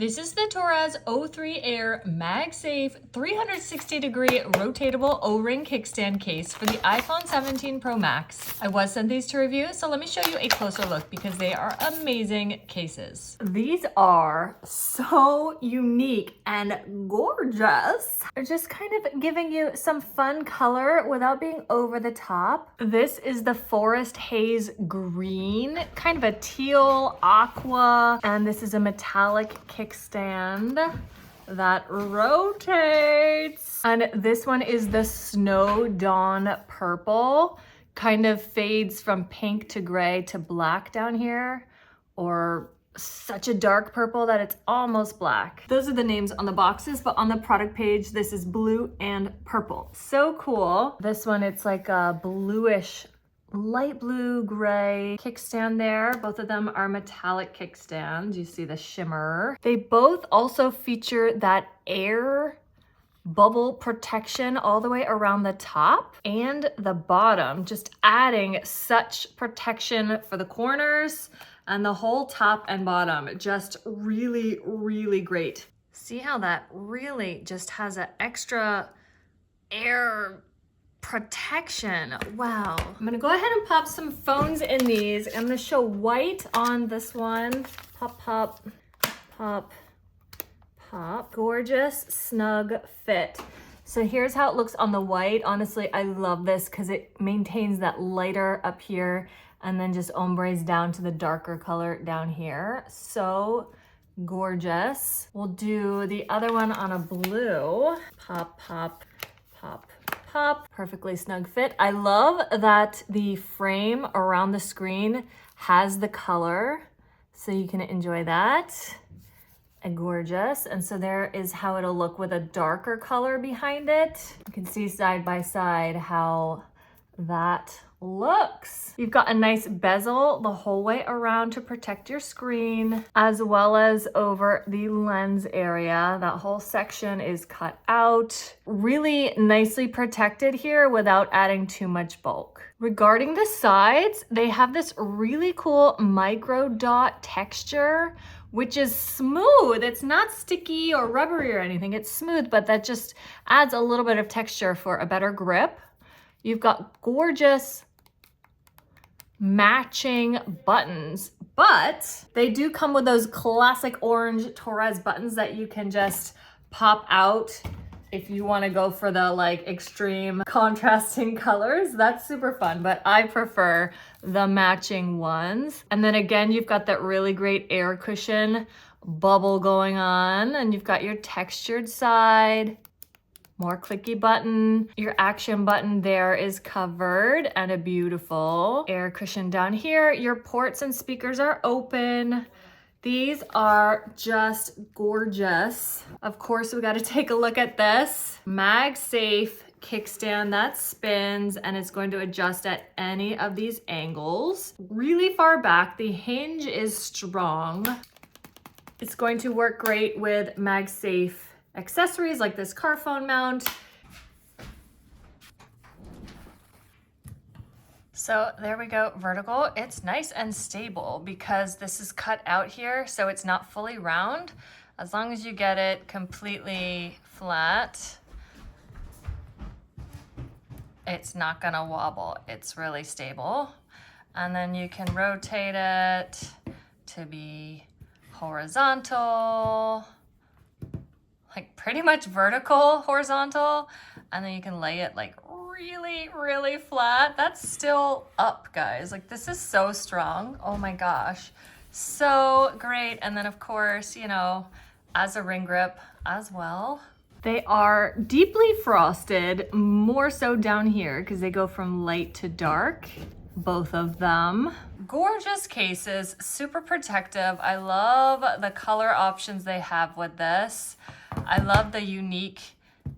This is the Torras 03 Air MagSafe 360-degree rotatable O-ring kickstand case for the iPhone 17 Pro Max. I was sent these to review, so let me show you a closer look because they are amazing cases. These are so unique and gorgeous. They're just kind of giving you some fun color without being over the top. This is the Forest Haze Green, kind of a teal aqua, and this is a metallic kickstand that rotates. And this one is the Snow Dawn Purple, kind of fades from pink to gray to black down here, or such a dark purple that it's almost black. Those are the names on the boxes, but on the product page, this is blue and purple. So cool. This one, it's like a bluish, light blue gray kickstand there. Both of them are metallic kickstands. You see the shimmer. They both also feature that air bubble protection all the way around the top and the bottom, just adding such protection for the corners and the whole top and bottom. Just really, really great. See how that really just has an extra air protection. Wow. I'm gonna go ahead and pop some phones in these. I'm gonna show white on this one. Pop, pop, pop, pop. Gorgeous, snug fit. So here's how it looks on the white. Honestly, I love this because it maintains that lighter up here and then just ombres down to the darker color down here. So gorgeous. We'll do the other one on a blue. Pop, pop, pop, pop. Perfectly snug fit. I love that the frame around the screen has the color, so you can enjoy that. And gorgeous. And so there is how it'll look with a darker color behind it. You can see side by side how that looks. You've got a nice bezel the whole way around to protect your screen, as well as over the lens area. That whole section is cut out. Really nicely protected here without adding too much bulk. Regarding the sides, they have this really cool micro dot texture, which is smooth. It's not sticky or rubbery or anything. It's smooth, but that just adds a little bit of texture for a better grip. You've got gorgeous matching buttons, but they do come with those classic orange Torras buttons that you can just pop out if you want to go for the like extreme contrasting colors. That's super fun, but I prefer the matching ones. And then again, you've got that really great air cushion bubble going on, and you've got your textured side. More clicky button. Your action button there is covered, and a beautiful air cushion down here. Your ports and speakers are open. These are just gorgeous. Of course, we got to take a look at this MagSafe kickstand that spins and it's going to adjust at any of these angles. Really far back, the hinge is strong. It's going to work great with MagSafe accessories like this car phone mount. So there we go, vertical. It's nice and stable because this is cut out here, so it's not fully round. As long as you get it completely flat, it's not gonna wobble. It's really stable. And then you can rotate it to be horizontal, like pretty much vertical, horizontal, and then you can lay it like really, really flat. That's still up, guys. Like this is so strong. Oh my gosh, so great. And then of course, you know, as a ring grip as well. They are deeply frosted, more so down here because they go from light to dark, both of them. Gorgeous cases, super protective. I love the color options they have with this. I love the unique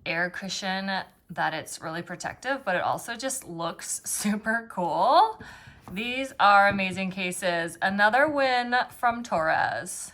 air cushion that it's really protective, but it also just looks super cool. These are amazing cases. Another win from Torras.